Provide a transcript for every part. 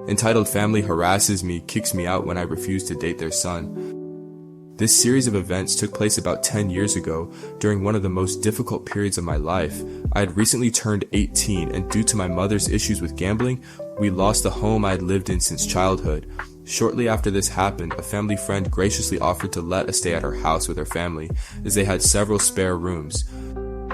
Entitled family harasses me, kicks me out when I refuse to date their son. This series of events took place about 10 years ago during one of the most difficult periods of my life. I had recently turned 18, and due to my mother's issues with gambling, we lost the home I had lived in since childhood. Shortly after this happened, a family friend graciously offered to let us stay at her house with her family, as they had several spare rooms.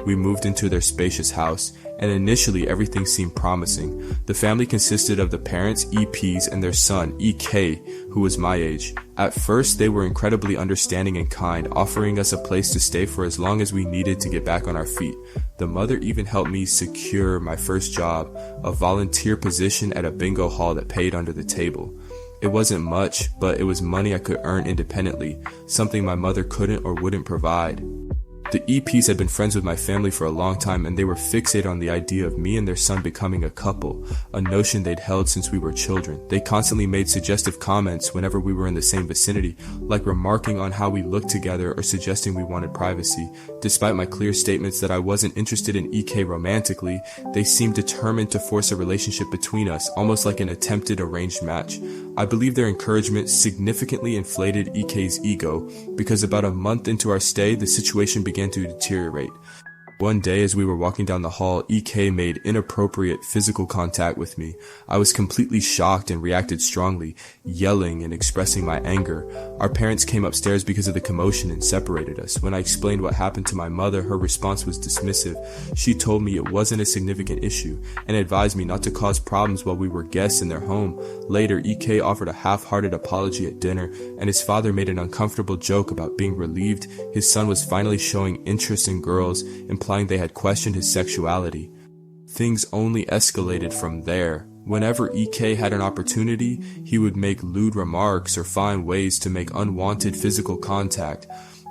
We moved into their spacious house, and initially everything seemed promising. The family consisted of the parents, EPs, and their son, EK, who was my age. At first, they were incredibly understanding and kind, offering us a place to stay for as long as we needed to get back on our feet. The mother even helped me secure my first job, a volunteer position at a bingo hall that paid under the table. It wasn't much, but it was money I could earn independently, something my mother couldn't or wouldn't provide. The EPs had been friends with my family for a long time, and they were fixated on the idea of me and their son becoming a couple, a notion they'd held since we were children. They constantly made suggestive comments whenever we were in the same vicinity, like remarking on how we looked together or suggesting we wanted privacy. Despite my clear statements that I wasn't interested in EK romantically, they seemed determined to force a relationship between us, almost like an attempted arranged match. I believe their encouragement significantly inflated EK's ego, because about a month into our stay, the situation began to deteriorate. One day, as we were walking down the hall, EK made inappropriate physical contact with me. I was completely shocked and reacted strongly, yelling and expressing my anger. Our parents came upstairs because of the commotion and separated us. When I explained what happened to my mother, her response was dismissive. She told me it wasn't a significant issue and advised me not to cause problems while we were guests in their home. Later, EK offered a half-hearted apology at dinner, and his father made an uncomfortable joke about being relieved his son was finally showing interest in girls, implying they had questioned his sexuality. Things only escalated from there. Whenever EK had an opportunity, he would make lewd remarks or find ways to make unwanted physical contact.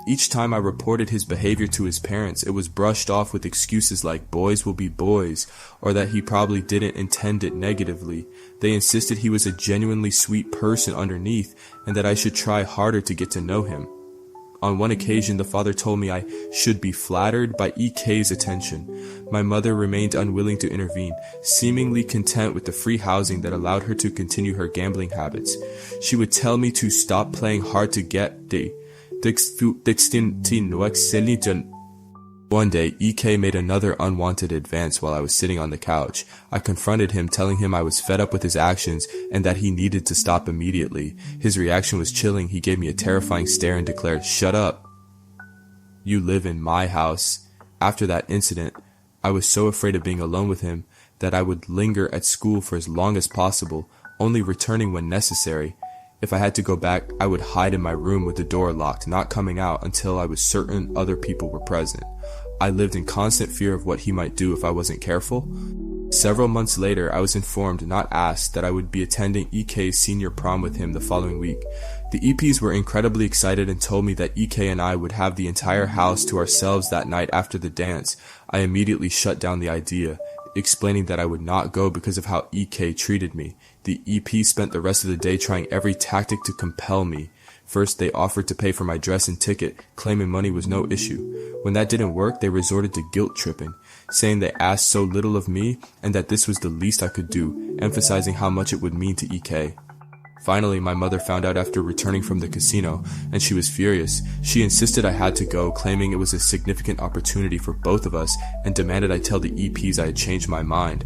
Each time I reported his behavior to his parents, it was brushed off with excuses like boys will be boys, or that he probably didn't intend it negatively. They insisted he was a genuinely sweet person underneath, and that I should try harder to get to know him. On one occasion, the father told me I should be flattered by EK's attention. My mother remained unwilling to intervene, seemingly content with the free housing that allowed her to continue her gambling habits. She would tell me to stop playing hard to get. One day, EK made another unwanted advance while I was sitting on the couch. I confronted him, telling him I was fed up with his actions and that he needed to stop immediately. His reaction was chilling. He gave me a terrifying stare and declared, "Shut up. You live in my house." After that incident, I was so afraid of being alone with him that I would linger at school for as long as possible, only returning when necessary. If I had to go back, I would hide in my room with the door locked, not coming out until I was certain other people were present. I lived in constant fear of what he might do if I wasn't careful. Several months later, I was informed, not asked, that I would be attending EK's senior prom with him the following week. The EPs were incredibly excited and told me that EK and I would have the entire house to ourselves that night after the dance. I immediately shut down the idea, explaining that I would not go because of how EK treated me. The EP spent the rest of the day trying every tactic to compel me. First, they offered to pay for my dress and ticket, claiming money was no issue. When that didn't work, they resorted to guilt tripping, saying they asked so little of me and that this was the least I could do, emphasizing how much it would mean to EK. Finally, my mother found out after returning from the casino, and she was furious. She insisted I had to go, claiming it was a significant opportunity for both of us, and demanded I tell the EPs I had changed my mind.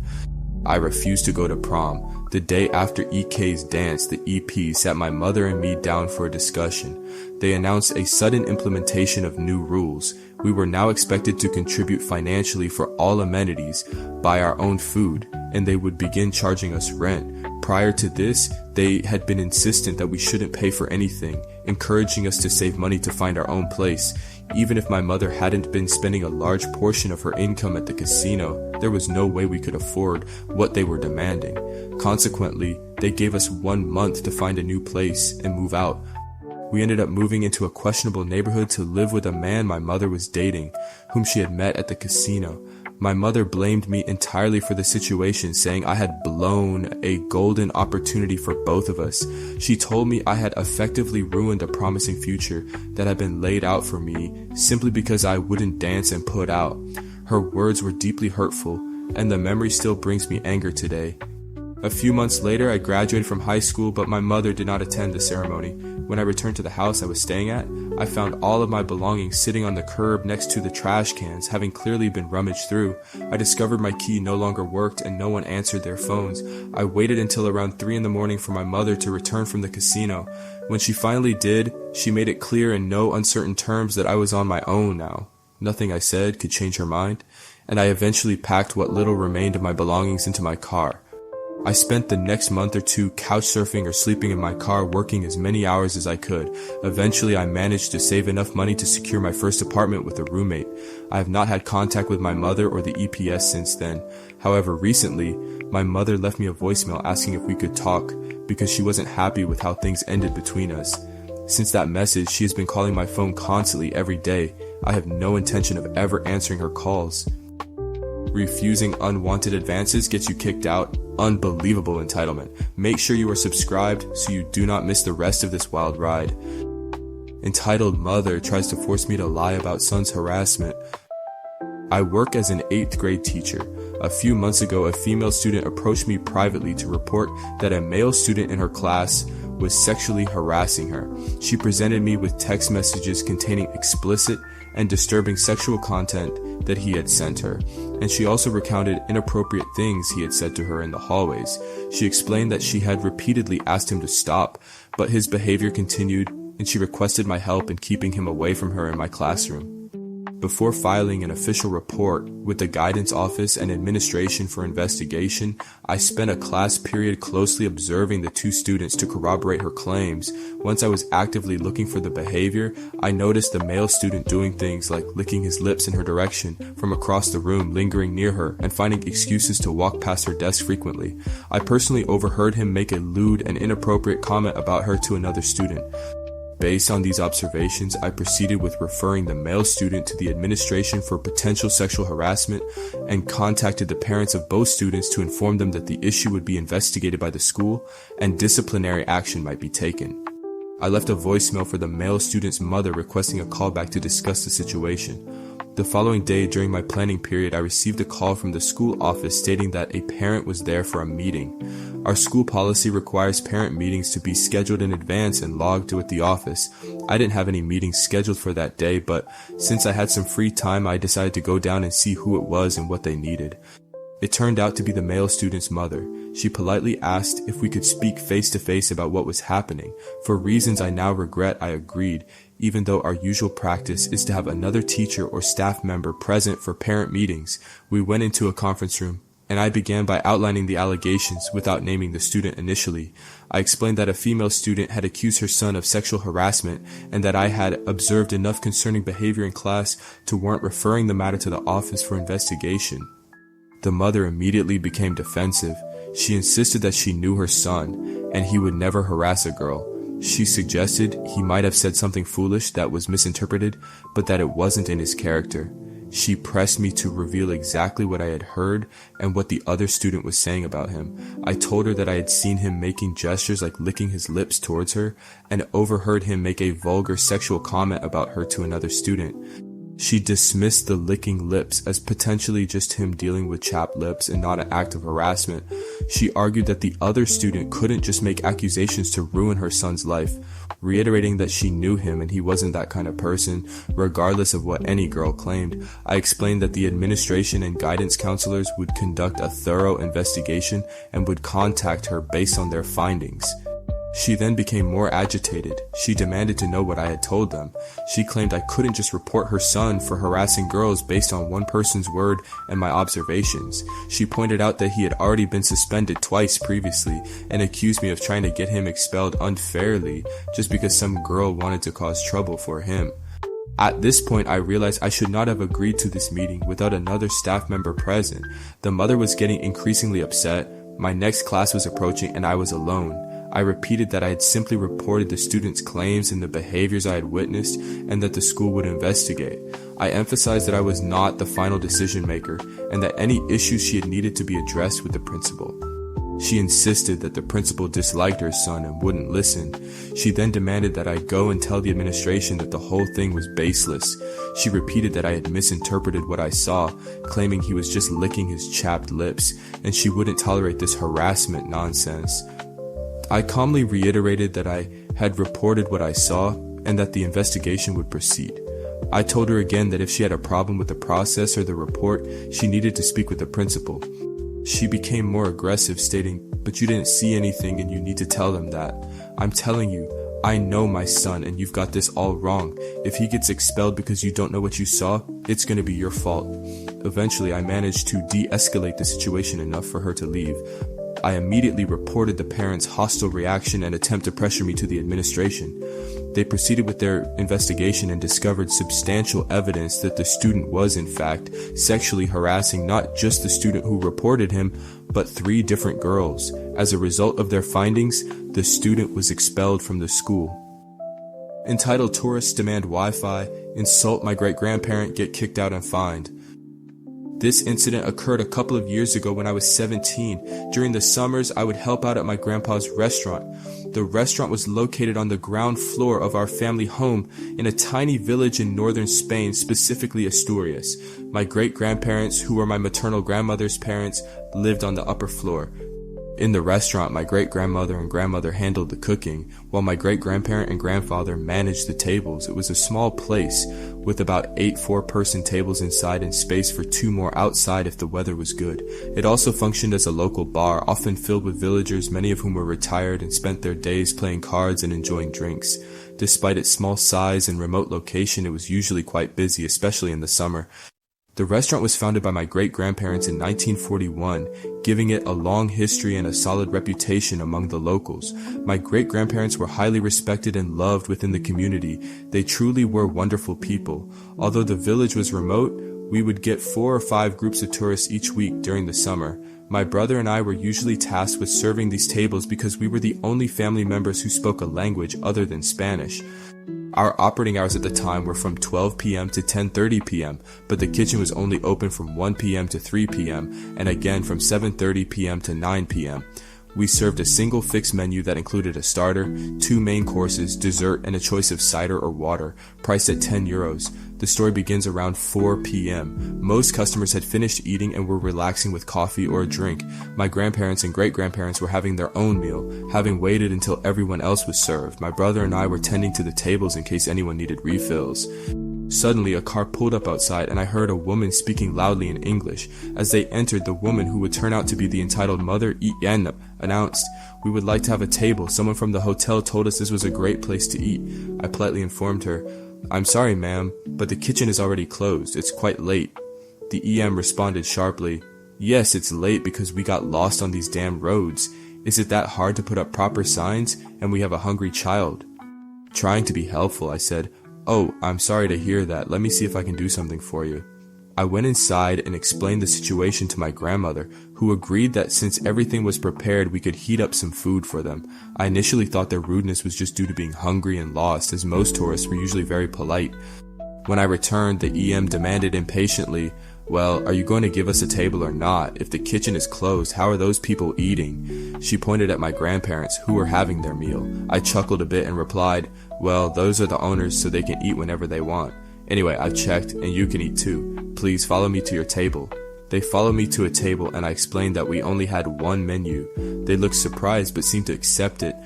I refused to go to prom. The day after EK's dance, the EP sat my mother and me down for a discussion. They announced a sudden implementation of new rules. We were now expected to contribute financially for all amenities, buy our own food, and they would begin charging us rent. Prior to this, they had been insistent that we shouldn't pay for anything, encouraging us to save money to find our own place. Even if my mother hadn't been spending a large portion of her income at the casino, there was no way we could afford what they were demanding. Consequently, they gave us 1 month to find a new place and move out. We ended up moving into a questionable neighborhood to live with a man my mother was dating, whom she had met at the casino. My mother blamed me entirely for the situation, saying I had blown a golden opportunity for both of us. She told me I had effectively ruined a promising future that had been laid out for me simply because I wouldn't dance and put out. Her words were deeply hurtful, and the memory still brings me anger today. A few months later, I graduated from high school, but my mother did not attend the ceremony. When I returned to the house I was staying at, I found all of my belongings sitting on the curb next to the trash cans, having clearly been rummaged through. I discovered my key no longer worked and no one answered their phones. I waited until around 3 in the morning for my mother to return from the casino. When she finally did, she made it clear in no uncertain terms that I was on my own now. Nothing I said could change her mind, and I eventually packed what little remained of my belongings into my car. I spent the next month or two couch surfing or sleeping in my car, working as many hours as I could. Eventually, I managed to save enough money to secure my first apartment with a roommate. I have not had contact with my mother or the EPS since then. However, recently, my mother left me a voicemail asking if we could talk because she wasn't happy with how things ended between us. Since that message, she has been calling my phone constantly every day. I have no intention of ever answering her calls. Refusing unwanted advances gets you kicked out. Unbelievable entitlement. Make sure you are subscribed so you do not miss the rest of this wild ride. Entitled mother tries to force me to lie about son's harassment. I work as an 8th grade teacher. A few months ago, a female student approached me privately to report that a male student in her class was sexually harassing her. She presented me with text messages containing explicit and disturbing sexual content that he had sent her, and she also recounted inappropriate things he had said to her in the hallways. She explained that she had repeatedly asked him to stop, but his behavior continued, and she requested my help in keeping him away from her in my classroom. Before filing an official report with the guidance office and administration for investigation, I spent a class period closely observing the 2 students to corroborate her claims. Once I was actively looking for the behavior, I noticed the male student doing things like licking his lips in her direction from across the room, lingering near her, and finding excuses to walk past her desk frequently. I personally overheard him make a lewd and inappropriate comment about her to another student. Based on these observations, I proceeded with referring the male student to the administration for potential sexual harassment and contacted the parents of both students to inform them that the issue would be investigated by the school and disciplinary action might be taken. I left a voicemail for the male student's mother requesting a callback to discuss the situation. The following day, during my planning period, I received a call from the school office stating that a parent was there for a meeting. Our school policy requires parent meetings to be scheduled in advance and logged to at the office. I didn't have any meetings scheduled for that day, but since I had some free time, I decided to go down and see who it was and what they needed. It turned out to be the male student's mother. She politely asked if we could speak face to face about what was happening. For reasons I now regret, I agreed, even though our usual practice is to have another teacher or staff member present for parent meetings. We went into a conference room, and I began by outlining the allegations without naming the student initially. I explained that a female student had accused her son of sexual harassment and that I had observed enough concerning behavior in class to warrant referring the matter to the office for investigation. The mother immediately became defensive. She insisted that she knew her son, and he would never harass a girl. She suggested he might have said something foolish that was misinterpreted, but that it wasn't in his character. She pressed me to reveal exactly what I had heard and what the other student was saying about him. I told her that I had seen him making gestures like licking his lips towards her and overheard him make a vulgar sexual comment about her to another student. She dismissed the licking lips as potentially just him dealing with chapped lips and not an act of harassment. She argued that the other student couldn't just make accusations to ruin her son's life, reiterating that she knew him and he wasn't that kind of person, regardless of what any girl claimed. I explained that the administration and guidance counselors would conduct a thorough investigation and would contact her based on their findings. She then became more agitated. She demanded to know what I had told them. She claimed I couldn't just report her son for harassing girls based on one person's word and my observations. She pointed out that he had already been suspended twice previously and accused me of trying to get him expelled unfairly just because some girl wanted to cause trouble for him. At this point, I realized I should not have agreed to this meeting without another staff member present. The mother was getting increasingly upset. My next class was approaching and I was alone. I repeated that I had simply reported the students' claims and the behaviors I had witnessed and that the school would investigate. I emphasized that I was not the final decision maker and that any issues she had needed to be addressed with the principal. She insisted that the principal disliked her son and wouldn't listen. She then demanded that I go and tell the administration that the whole thing was baseless. She repeated that I had misinterpreted what I saw, claiming he was just licking his chapped lips, and she wouldn't tolerate this harassment nonsense. I calmly reiterated that I had reported what I saw and that the investigation would proceed. I told her again that if she had a problem with the process or the report, she needed to speak with the principal. She became more aggressive, stating, "But you didn't see anything and you need to tell them that. I'm telling you, I know my son and you've got this all wrong. If he gets expelled because you don't know what you saw, it's going to be your fault." Eventually, I managed to de-escalate the situation enough for her to leave. I immediately reported the parents' hostile reaction and attempt to pressure me to the administration. They proceeded with their investigation and discovered substantial evidence that the student was, in fact, sexually harassing not just the student who reported him, but 3 different girls. As a result of their findings, the student was expelled from the school. Entitled tourists demand Wi-Fi, insult my great-grandparent, get kicked out and fined. This incident occurred a couple of years ago when I was 17. During the summers, I would help out at my grandpa's restaurant. The restaurant was located on the ground floor of our family home in a tiny village in northern Spain, specifically Asturias. My great-grandparents, who were my maternal grandmother's parents, lived on the upper floor. In the restaurant, my great-grandmother and grandmother handled the cooking, while my great-grandparent and grandfather managed the tables. It was a small place, with about 8 4-person tables inside and space for 2 more outside if the weather was good. It also functioned as a local bar, often filled with villagers, many of whom were retired and spent their days playing cards and enjoying drinks. Despite its small size and remote location, it was usually quite busy, especially in the summer. The restaurant was founded by my great-grandparents in 1941, giving it a long history and a solid reputation among the locals. My great-grandparents were highly respected and loved within the community. They truly were wonderful people. Although the village was remote, we would get 4 or 5 groups of tourists each week during the summer. My brother and I were usually tasked with serving these tables because we were the only family members who spoke a language other than Spanish. Our operating hours at the time were from 12 p.m. to 10:30 p.m., but the kitchen was only open from 1 p.m. to 3 p.m., and again from 7:30 p.m. to 9 p.m. We served a single fixed menu that included a starter, 2 main courses, dessert, and a choice of cider or water, priced at €10. The story begins around 4 p.m. Most customers had finished eating and were relaxing with coffee or a drink. My grandparents and great-grandparents were having their own meal, having waited until everyone else was served. My brother and I were tending to the tables in case anyone needed refills. Suddenly, a car pulled up outside and I heard a woman speaking loudly in English. As they entered, the woman, who would turn out to be the entitled mother, Ian, announced, "We would like to have a table. Someone from the hotel told us this was a great place to eat." I politely informed her, "I'm sorry, ma'am, but the kitchen is already closed. It's quite late." The EM responded sharply, "Yes, it's late because we got lost on these damn roads. Is it that hard to put up proper signs? And we have a hungry child." Trying to be helpful, I said, "Oh, I'm sorry to hear that. Let me see if I can do something for you." I went inside and explained the situation to my grandmother, who agreed that since everything was prepared, we could heat up some food for them. I initially thought their rudeness was just due to being hungry and lost, as most tourists were usually very polite. When I returned, the EM demanded impatiently, "Well, are you going to give us a table or not? If the kitchen is closed, how are those people eating?" She pointed at my grandparents, who were having their meal. I chuckled a bit and replied, "Well, those are the owners, so they can eat whenever they want. Anyway, I've checked, and you can eat too. Please follow me to your table." They followed me to a table, and I explained that we only had one menu. They looked surprised, but seemed to accept it.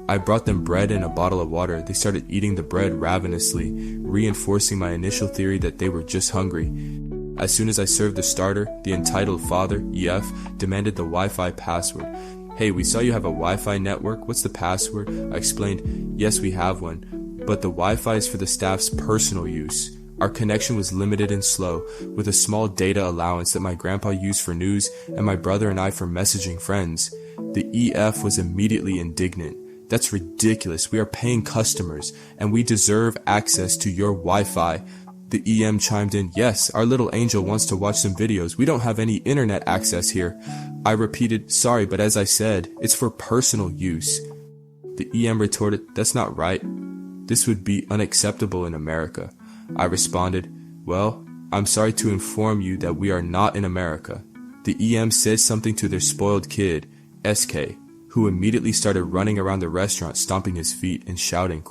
I brought them bread and a bottle of water. They started eating the bread ravenously, reinforcing my initial theory that they were just hungry. As soon as I served the starter, the entitled father, EF, demanded the Wi-Fi password. "Hey, we saw you have a Wi-Fi network. What's the password?" I explained, "Yes, we have one, but the Wi-Fi is for the staff's personal use." Our connection was limited and slow, with a small data allowance that my grandpa used for news and my brother and I for messaging friends. The EF was immediately indignant. "That's ridiculous. We are paying customers, and we deserve access to your Wi-Fi." The EM chimed in, "Yes, our little angel wants to watch some videos. We don't have any internet access here." I repeated, "Sorry, but as I said, it's for personal use." The EM retorted, "That's not right. This would be unacceptable in America." I responded, "Well, I'm sorry to inform you that we are not in America." The EM said something to their spoiled kid. SK, who immediately started running around the restaurant, stomping his feet and shouting,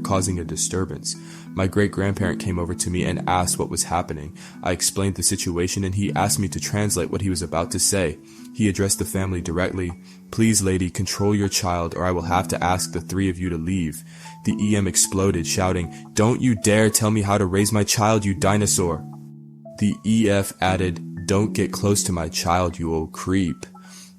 causing a disturbance. My great-grandparent came over to me and asked what was happening. I explained the situation and he asked me to translate what he was about to say. He addressed the family directly. "Please, lady, control your child or I will have to ask the three of you to leave." The EM exploded, shouting, "Don't you dare tell me how to raise my child, you dinosaur." The EF added, "Don't get close to my child, you old creep."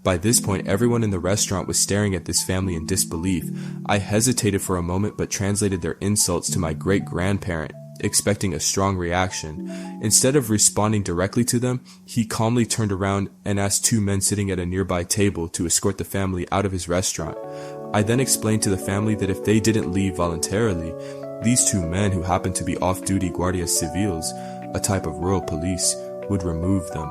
By this point, everyone in the restaurant was staring at this family in disbelief. I hesitated for a moment but translated their insults to my great-grandparent, expecting a strong reaction. Instead of responding directly to them, he calmly turned around and asked two men sitting at a nearby table to escort the family out of his restaurant. I then explained to the family that if they didn't leave voluntarily, these two men, who happened to be off-duty guardias civiles, a type of rural police, would remove them.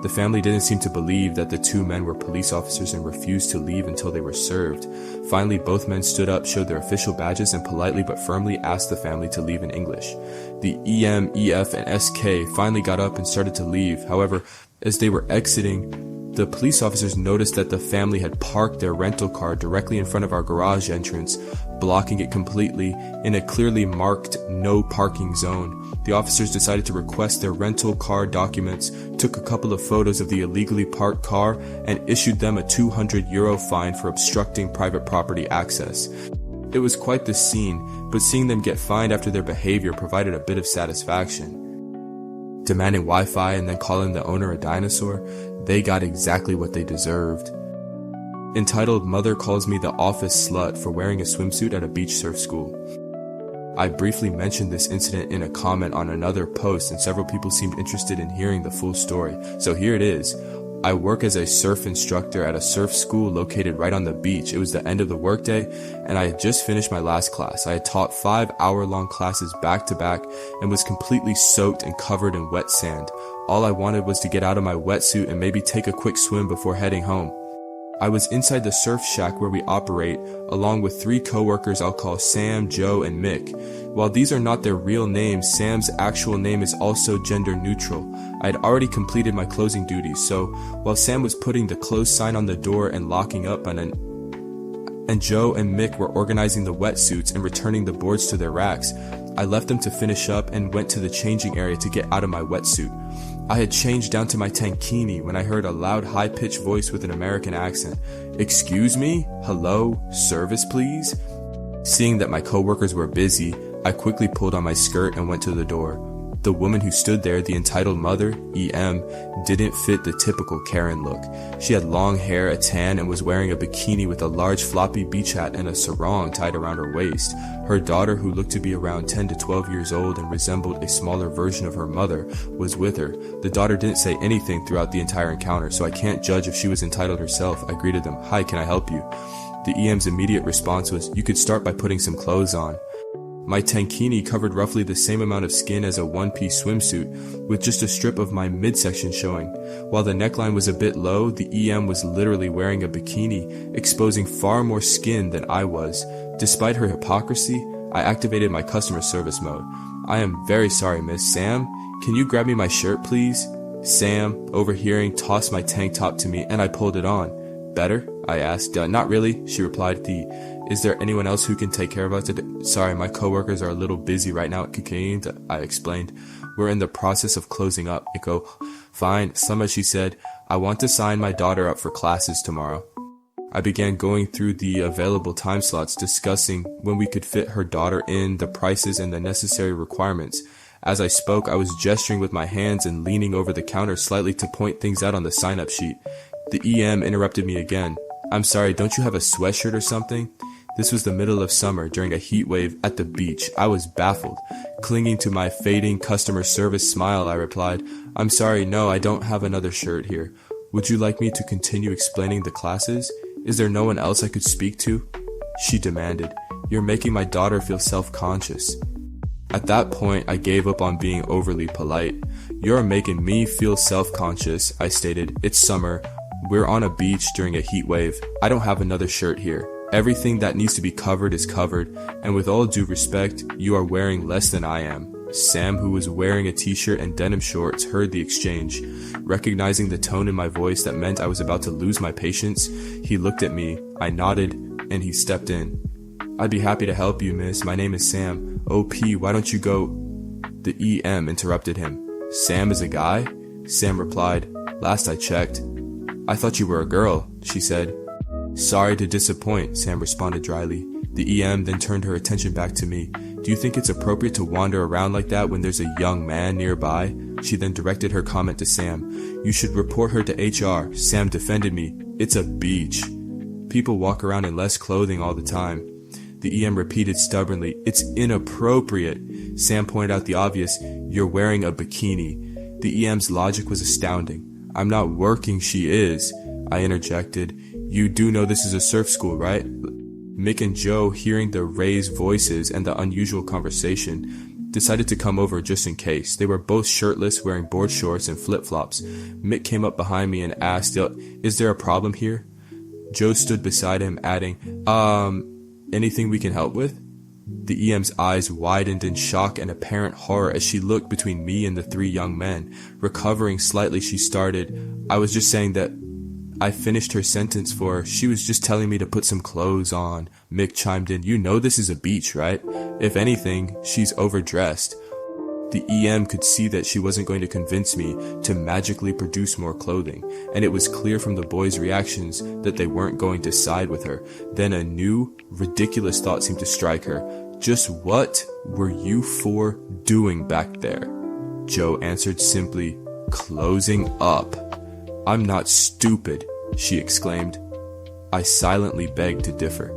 The family didn't seem to believe that the two men were police officers and refused to leave until they were served. Finally, both men stood up, showed their official badges, and politely but firmly asked the family to leave in English. The EM, EF, and SK finally got up and started to leave. However, as they were exiting, the police officers noticed that the family had parked their rental car directly in front of our garage entrance, blocking it completely in a clearly marked no parking zone. The officers decided to request their rental car documents, took a couple of photos of the illegally parked car, and issued them a €200 fine for obstructing private property access. It was quite the scene, but seeing them get fined after their behavior provided a bit of satisfaction. Demanding Wi-Fi and then calling the owner a dinosaur, they got exactly what they deserved. Entitled Mother calls me the office slut for wearing a swimsuit at a beach surf school. I briefly mentioned this incident in a comment on another post and several people seemed interested in hearing the full story, so here it is. I work as a surf instructor at a surf school located right on the beach. It was the end of the workday and I had just finished my last class. I had taught 5-hour-long classes back to back and was completely soaked and covered in wet sand. All I wanted was to get out of my wetsuit and maybe take a quick swim before heading home. I was inside the surf shack where we operate, along with 3 coworkers I'll call Sam, Joe, and Mick. While these are not their real names, Sam's actual name is also gender neutral. I had already completed my closing duties, so while Sam was putting the close sign on the door and locking up and Joe and Mick were organizing the wetsuits and returning the boards to their racks, I left them to finish up and went to the changing area to get out of my wetsuit. I had changed down to my tankini when I heard a loud, high-pitched voice with an American accent. "Excuse me? Hello? Service, please?" Seeing that my coworkers were busy, I quickly pulled on my skirt and went to the door. The woman who stood there, the entitled mother, EM, didn't fit the typical Karen look. She had long hair, a tan, and was wearing a bikini with a large floppy beach hat and a sarong tied around her waist. Her daughter, who looked to be around 10 to 12 years old and resembled a smaller version of her mother, was with her. The daughter didn't say anything throughout the entire encounter, so I can't judge if she was entitled herself. I greeted them, "Hi, can I help you?" The EM's immediate response was, "You could start by putting some clothes on." My tankini covered roughly the same amount of skin as a one-piece swimsuit, with just a strip of my midsection showing. While the neckline was a bit low, the EM was literally wearing a bikini, exposing far more skin than I was. Despite her hypocrisy, I activated my customer service mode. "I am very sorry, Miss Sam. Can you grab me my shirt, please?" Sam, overhearing, tossed my tank top to me and I pulled it on. "Better?" I asked. "Not really," she replied. "Is there anyone else who can take care of us today?" "Sorry, my coworkers are a little busy right now at cocaine," I explained. "We're in the process of closing up." I go, "Fine, Summer," she said. "I want to sign my daughter up for classes tomorrow." I began going through the available time slots, discussing when we could fit her daughter in, the prices, and the necessary requirements. As I spoke, I was gesturing with my hands and leaning over the counter slightly to point things out on the sign-up sheet. The EM interrupted me again. "I'm sorry, don't you have a sweatshirt or something?" This was the middle of summer during a heat wave at the beach. I was baffled. Clinging to my fading customer service smile, I replied, "I'm sorry, no, I don't have another shirt here. Would you like me to continue explaining the classes? Is there no one else I could speak to?" She demanded, "You're making my daughter feel self-conscious." At that point, I gave up on being overly polite. "You're making me feel self-conscious," I stated. "It's summer. We're on a beach during a heat wave. I don't have another shirt here. Everything that needs to be covered is covered, and with all due respect, you are wearing less than I am." Sam, who was wearing a t-shirt and denim shorts, heard the exchange. Recognizing the tone in my voice that meant I was about to lose my patience, he looked at me, I nodded, and he stepped in. "I'd be happy to help you, miss. My name is Sam. OP, why don't you go—" The EM interrupted him. "Sam is a guy?" Sam replied, "Last I checked." "I thought you were a girl," she said. "Sorry to disappoint," Sam responded dryly. The EM then turned her attention back to me. "Do you think it's appropriate to wander around like that when there's a young man nearby?" She then directed her comment to Sam. "You should report her to HR. Sam defended me. It's a beach. People walk around in less clothing all the time." The EM repeated stubbornly, "It's inappropriate." Sam pointed out the obvious, "You're wearing a bikini." The EM's logic was astounding. "I'm not working, she is." I interjected, "You do know this is a surf school, right?" Mick and Joe, hearing the raised voices and the unusual conversation, decided to come over just in case. They were both shirtless, wearing board shorts and flip-flops. Mick came up behind me and asked, "Is there a problem here?" Joe stood beside him, adding, "Anything we can help with?" The EM's eyes widened in shock and apparent horror as she looked between me and the three young men. Recovering slightly, she started, "I was just saying that—" I finished her sentence for her. "She was just telling me to put some clothes on." Mick chimed in, "You know this is a beach, right? If anything, she's overdressed." The EM could see that she wasn't going to convince me to magically produce more clothing, and it was clear from the boys' reactions that they weren't going to side with her. Then a new, ridiculous thought seemed to strike her. "Just what were you four doing back there?" Joe answered simply, "Closing up." "I'm not stupid," she exclaimed. I silently begged to differ.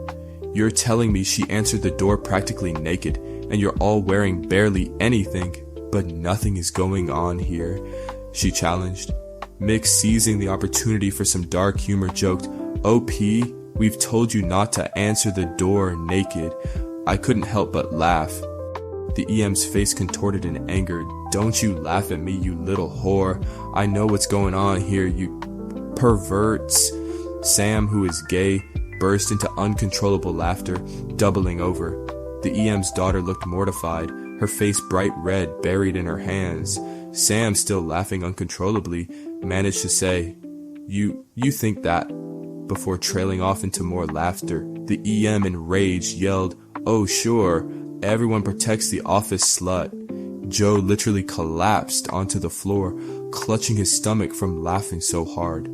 "You're telling me she answered the door practically naked, and you're all wearing barely anything, but nothing is going on here?" she challenged. Mick, seizing the opportunity for some dark humor, joked, "OP, we've told you not to answer the door naked." I couldn't help but laugh. The EM's face contorted in anger. "Don't you laugh at me, you little whore. I know what's going on here, you perverts." Sam, who is gay, burst into uncontrollable laughter, doubling over. The EM's daughter looked mortified, her face bright red, buried in her hands. Sam, still laughing uncontrollably, managed to say, You think that," before trailing off into more laughter. The EM, enraged, yelled, "Oh sure, everyone protects the office slut." Joe literally collapsed onto the floor, clutching his stomach from laughing so hard.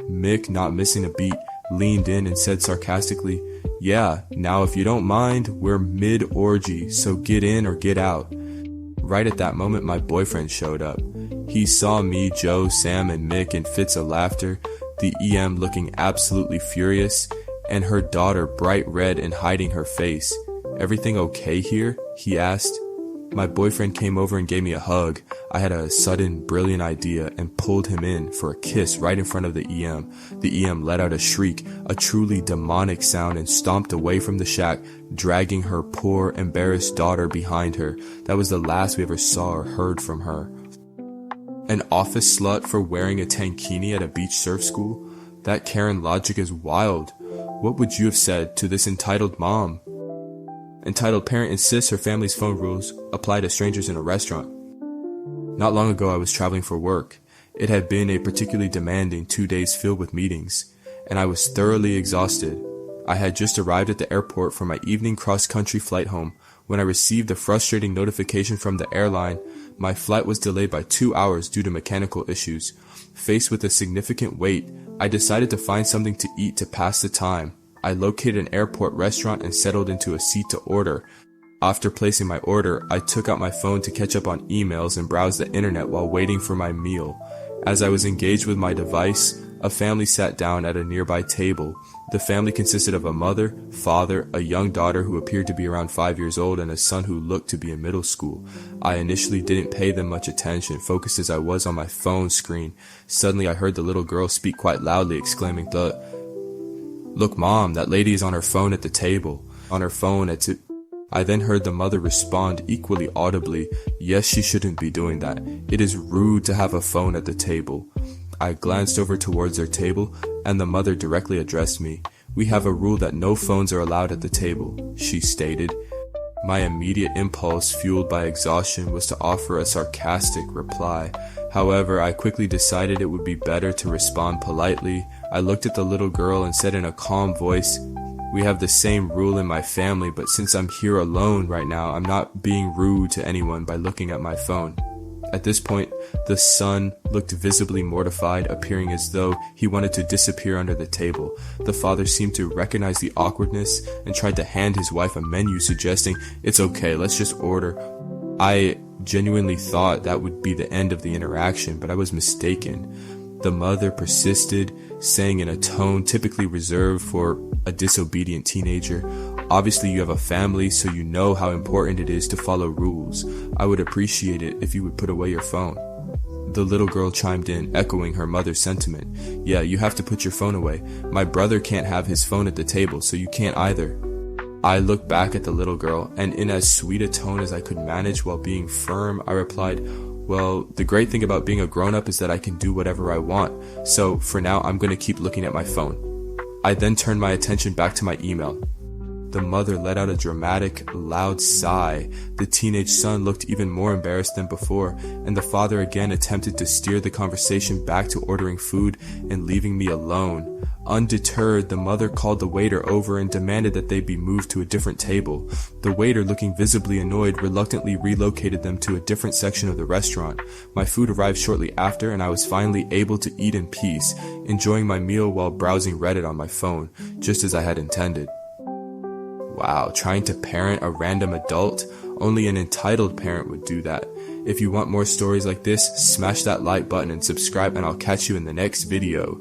Mick, not missing a beat, leaned in and said sarcastically, "Yeah, now if you don't mind, we're mid-orgy, so get in or get out." Right at that moment, my boyfriend showed up. He saw me, Joe, Sam, and Mick in fits of laughter, the EM looking absolutely furious, and her daughter bright red and hiding her face. "Everything okay here?" he asked. My boyfriend came over and gave me a hug. I had a sudden, brilliant idea and pulled him in for a kiss right in front of the EM. The EM let out a shriek, a truly demonic sound, and stomped away from the shack, dragging her poor, embarrassed daughter behind her. That was the last we ever saw or heard from her. An office slut for wearing a tankini at a beach surf school? That Karen logic is wild. What would you have said to this entitled mom? Entitled parent insists her family's phone rules apply to strangers in a restaurant. Not long ago, I was traveling for work. It had been a particularly demanding 2 days filled with meetings, and I was thoroughly exhausted. I had just arrived at the airport for my evening cross-country flight home when I received a frustrating notification from the airline. My flight was delayed by 2 hours due to mechanical issues. Faced with a significant wait, I decided to find something to eat to pass the time. I located an airport restaurant and settled into a seat to order. After placing my order, I took out my phone to catch up on emails and browse the internet while waiting for my meal. As I was engaged with my device, a family sat down at a nearby table. The family consisted of a mother, father, a young daughter who appeared to be around 5 years old, and a son who looked to be in middle school. I initially didn't pay them much attention, focused as I was on my phone screen. Suddenly I heard the little girl speak quite loudly, exclaiming, "Look, Mom, that lady is on her phone at the table. On her phone at I then heard the mother respond equally audibly, "Yes, she shouldn't be doing that. It is rude to have a phone at the table." I glanced over towards their table, and the mother directly addressed me. "We have a rule that no phones are allowed at the table," she stated. My immediate impulse, fueled by exhaustion, was to offer a sarcastic reply. However, I quickly decided it would be better to respond politely. I looked at the little girl and said in a calm voice, "We have the same rule in my family, but since I'm here alone right now, I'm not being rude to anyone by looking at my phone." At this point, the son looked visibly mortified, appearing as though he wanted to disappear under the table. The father seemed to recognize the awkwardness and tried to hand his wife a menu, suggesting, "It's okay, let's just order." I genuinely thought that would be the end of the interaction, but I was mistaken. The mother persisted, saying in a tone typically reserved for a disobedient teenager, "Obviously you have a family, so you know how important it is to follow rules. I would appreciate it if you would put away your phone." The little girl chimed in, echoing her mother's sentiment. "Yeah, you have to put your phone away. My brother can't have his phone at the table, so you can't either." I looked back at the little girl, and in as sweet a tone as I could manage while being firm, I replied, "Well, the great thing about being a grown-up is that I can do whatever I want, so for now I'm going to keep looking at my phone." I then turned my attention back to my email. The mother let out a dramatic, loud sigh. The teenage son looked even more embarrassed than before, and the father again attempted to steer the conversation back to ordering food and leaving me alone. Undeterred, the mother called the waiter over and demanded that they be moved to a different table. The waiter, looking visibly annoyed, reluctantly relocated them to a different section of the restaurant. My food arrived shortly after, and I was finally able to eat in peace, enjoying my meal while browsing Reddit on my phone, just as I had intended. Wow, trying to parent a random adult? Only an entitled parent would do that. If you want more stories like this, smash that like button and subscribe, and I'll catch you in the next video.